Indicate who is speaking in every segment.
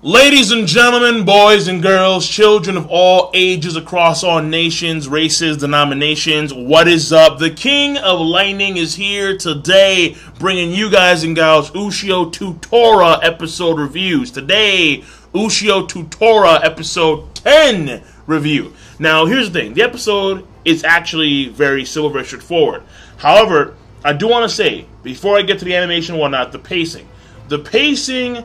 Speaker 1: Ladies and gentlemen, boys and girls, children of all ages across all nations, races, denominations, what is up? The King of Lightning is here today, bringing you guys and gals Ushio to Tora episode reviews. Today, Ushio to Tora episode 10 review. Now, here's the thing. The episode is actually very simple, very straightforward. However, I do want to say, before I get to the animation and whatnot, the pacing. The pacing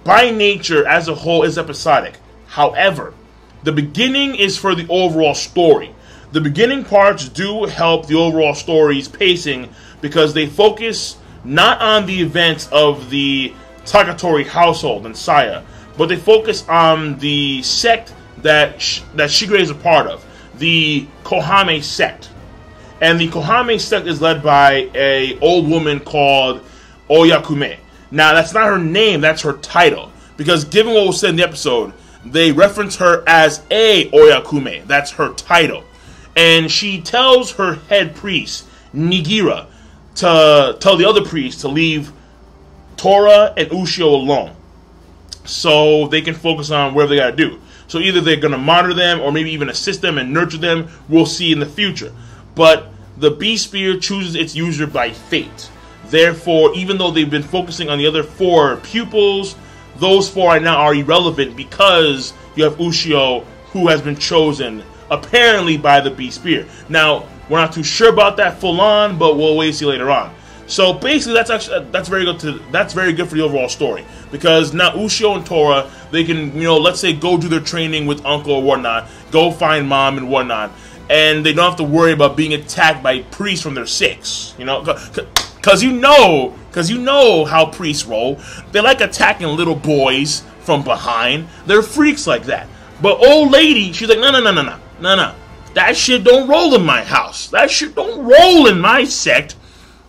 Speaker 1: by nature, as a whole, is episodic. However, the beginning is for the overall story. The beginning parts do help the overall story's pacing because they focus not on the events of the Takatori household and Saya, but they focus on the sect that Shigure is a part of, the Kohame sect. And the Kohame sect is led by an old woman called Oyakume. Now, that's not her name, that's her title. Because given what was said in the episode, they reference her as a Oyakume. That's her title. And she tells her head priest, Nigira, to tell the other priests to leave Tora and Ushio alone, so they can focus on whatever they gotta do. So either they're gonna monitor them, or maybe even assist them and nurture them. We'll see in the future. But the Beast Spear chooses its user by fate. Therefore, even though they've been focusing on the other 4 pupils, those 4 right now are irrelevant because you have Ushio, who has been chosen apparently by the Beast Spear. Now, we're not too sure about that full on, but we'll wait to see later on. So basically, that's very good for the overall story, because now Ushio and Tora, they can, let's say, go do their training with Uncle or whatnot, go find Mom and whatnot, and they don't have to worry about being attacked by priests from their 6, Because you know how priests roll. They like attacking little boys from behind. They're freaks like that. But old lady, she's like, no. That shit don't roll in my house. That shit don't roll in my sect.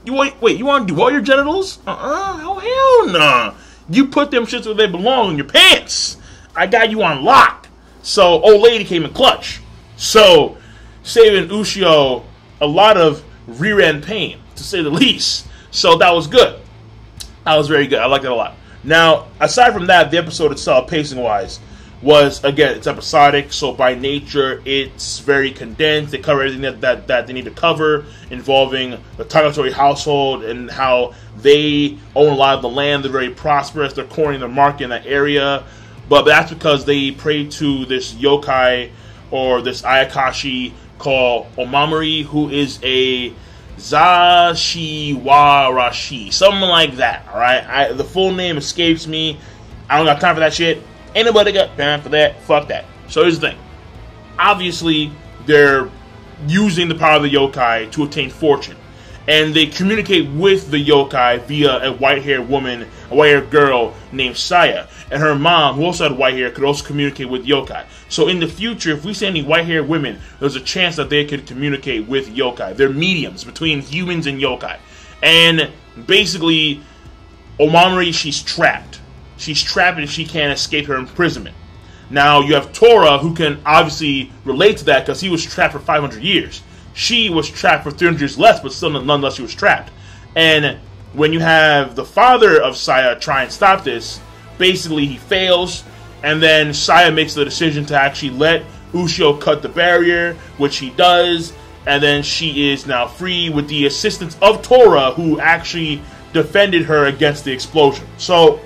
Speaker 1: You wait, you want to do all your genitals? Oh, hell no. You put them shits where they belong in your pants. I got you on lock. So old lady came in clutch. So saving Ushio a lot of rear end pain, to say the least. So that was good. That was very good. I liked it a lot. Now, aside from that, the episode itself, pacing-wise, was, again, it's episodic. So by nature, it's very condensed. They cover everything that they need to cover, involving the Takatori household and how they own a lot of the land. They're very prosperous. They're cornering their market in that area. But that's because they pray to this yokai or this ayakashi called Omamori, who is a Zashiwarashi, something like that, alright? The full name escapes me. I don't got time for that shit. Ain't nobody got time for that. Fuck that. So here's the thing. Obviously, they're using the power of the yokai to obtain fortune. And they communicate with the yokai via a white-haired woman, a white-haired girl named Saya. And her mom, who also had white hair, could also communicate with yokai. So in the future, if we see any white-haired women, there's a chance that they could communicate with yokai. They're mediums between humans and yokai. And basically, Omamori, she's trapped. She's trapped and she can't escape her imprisonment. Now, you have Tora, who can obviously relate to that because he was trapped for 500 years. She was trapped for 300 years less, but still nonetheless she was trapped. And when you have the father of Saya try and stop this, basically he fails, and then Saya makes the decision to actually let Ushio cut the barrier, which he does, and then she is now free with the assistance of Tora, who actually defended her against the explosion. So,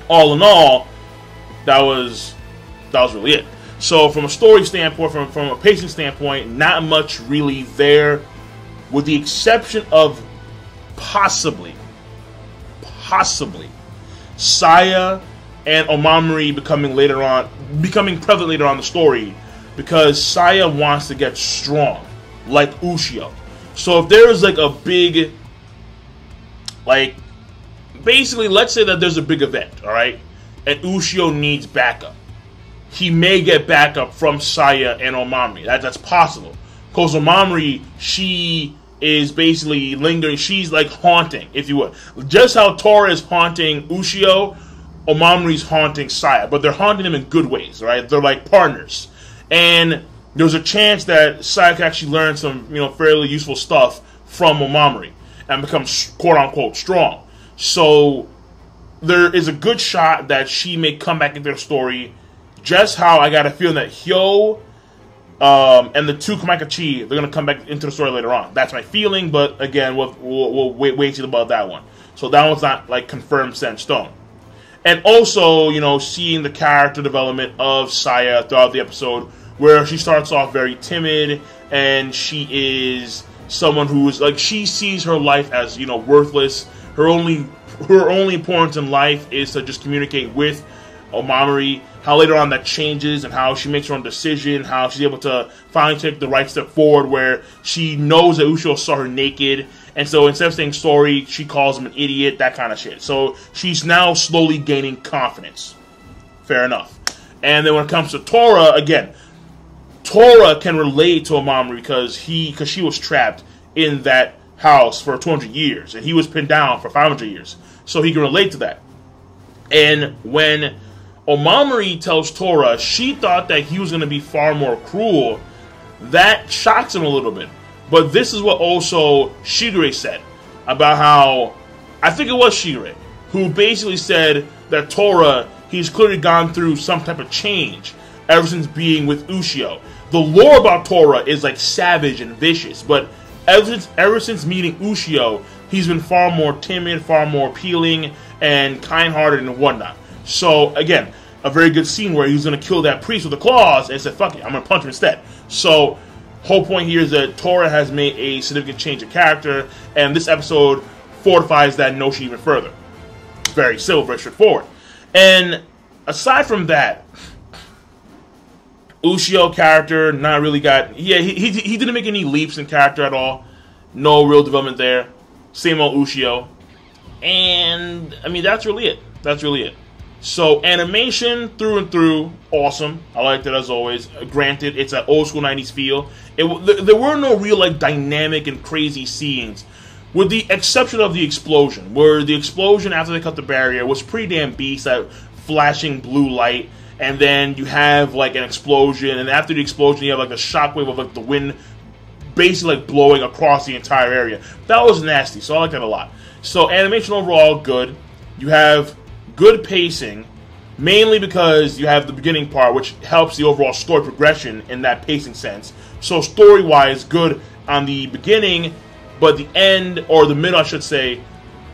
Speaker 1: all in all, that was really it. So from a story standpoint, from a pacing standpoint, not much really there, with the exception of possibly, Saya and Omamori becoming prevalent later on in the story, because Saya wants to get strong, like Ushio. So if there is like a big, basically, let's say that there's a big event, alright, and Ushio needs backup. He may get backup from Saya and Omamori. That's possible. Because Omamori, she is basically lingering. She's like haunting, if you would. Just how Tora is haunting Ushio, Omamori's haunting Saya. But they're haunting him in good ways, right? They're like partners. And there's a chance that Saya can actually learn some, fairly useful stuff from Omamori and become quote-unquote strong. So there is a good shot that she may come back into the story. Just how I got a feeling that Hyo and the two Kamikachi, they're going to come back into the story later on. That's my feeling, but again, we'll wait and see about that one. So that one's not like confirmed set in stone. And also, you know, seeing the character development of Saya throughout the episode, where she starts off very timid, and she is someone who is like, she sees her life as, you know, worthless. Her only importance in life is to just communicate with Omamori. How later on that changes, and how she makes her own decision, how she's able to finally take the right step forward, where she knows that Ushio saw her naked, and so instead of saying sorry, she calls him an idiot, that kind of shit. So she's now slowly gaining confidence. Fair enough. And then when it comes to Tora, again, Tora can relate to Omamori because she was trapped in that house for 200 years, and he was pinned down for 500 years. So he can relate to that. And when Omamori tells Tora she thought that he was going to be far more cruel, that shocks him a little bit. But this is what also Shigure said about how, I think it was Shigure, who basically said that Tora, he's clearly gone through some type of change ever since being with Ushio. The lore about Tora is like savage and vicious, but ever since meeting Ushio, he's been far more timid, far more appealing, and kind-hearted and whatnot. So, again, a very good scene where he's going to kill that priest with the claws and said, fuck it, I'm going to punch him instead. So, whole point here is that Tora has made a significant change of character, and this episode fortifies that notion even further. Very simple, very straightforward. And aside from that, Ushio character, not really got... Yeah, he didn't make any leaps in character at all. No real development there. Same old Ushio. And, I mean, that's really it. That's really it. So, animation through and through, awesome. I liked it as always. Granted, it's an old school 90s feel. There were no real, like, dynamic and crazy scenes, with the exception of the explosion, where the explosion after they cut the barrier was pretty damn beast, that flashing blue light, and then you have, like, an explosion, and after the explosion you have, like, a shockwave of, like, the wind basically, like, blowing across the entire area. That was nasty, so I like that a lot. So, animation overall, good. You have good pacing, mainly because you have the beginning part, which helps the overall story progression in that pacing sense. So story-wise, good on the beginning, but the end, or the middle, I should say,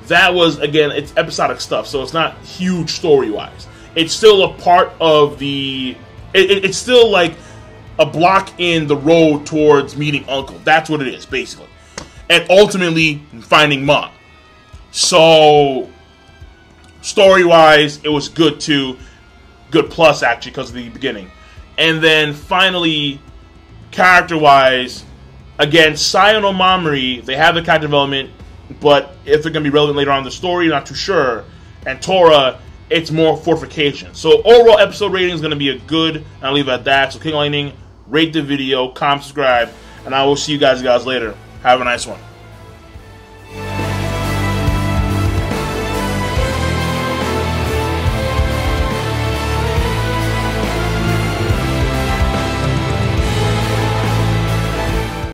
Speaker 1: that was, again, it's episodic stuff, so it's not huge story-wise. It's still a part of the... It's still like a block in the road towards meeting Uncle. That's what it is, basically. And ultimately, finding Mom. So... story-wise, it was good too. Good plus, actually, because of the beginning. And then, finally, character-wise, again, Saya and Omamori, they have the character development, but if they're going to be relevant later on in the story, not too sure. And Tora, it's more fortification. So, overall episode rating is going to be a good, and I'll leave it at that. So, King Lightning, rate the video, comment, subscribe, and I will see you guys later. Have a nice one.